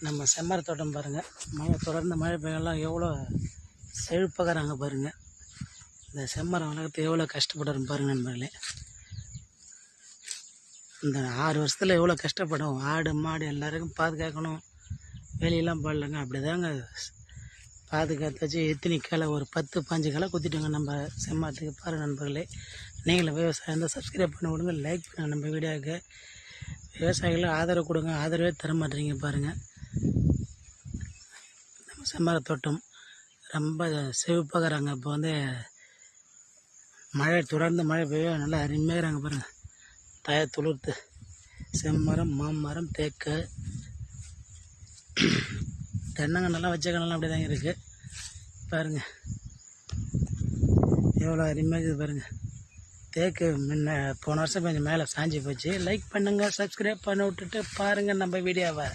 நம்ம செம்மர தோட்டம் பாருங்கள். மழை தொடர்ந்து மழை பெய்யலாம் எவ்வளோ செழிப்பகிறாங்க பாருங்கள். இந்த செம்மரம் வளர்த்து எவ்வளோ கஷ்டப்படுறோம் பாருங்கள் நண்பர்களே. இந்த 6 வருஷத்தில் எவ்வளோ கஷ்டப்படும். ஆடு மாடு எல்லாருக்கும் பாதுகாக்கணும், வெளியெல்லாம் போடலங்க. அப்படி தாங்க பாதுகாத்து வச்சு எத்தனை கிளை ஒரு 10-15 கிளை குத்திட்டோங்க நம்ம செம்மரத்துக்கு. பாருங்கள் நண்பர்களே, நீங்களும் விவசாயம் இருந்தால் சப்ஸ்கிரைப் பண்ணி விடுங்க, லைக் பண்ணுங்கள் நம்ம வீடியோவுக்கு. விவசாயிகளும் ஆதரவு கொடுங்க, ஆதரவே தர மாட்டேறீங்க பாருங்கள். நம்ம செம்மர தோட்டம் ரொம்ப செழிப்பாகிறாங்க. இப்போ மழை தொடர்ந்து மழை பெய்ய நல்லா அருமையாகிறாங்க பாருங்கள். தயார் துளிர்த்து செம்மரம், மாமரம், தேக்கு, தென்னங்கன்னெல்லாம் வச்ச கண்ணெல்லாம் அப்படி தாங்க இருக்குது பாருங்கள். எவ்வளோ அருமையாக இருக்குது பாருங்கள். தேக்கு முன்ன போன வருஷம் கொஞ்சம் மேலே சாஞ்சி போச்சு. லைக் பண்ணுங்கள், சப்ஸ்கிரைப் பண்ணி விட்டுட்டு பாருங்கள் நம்ம வீடியோவை.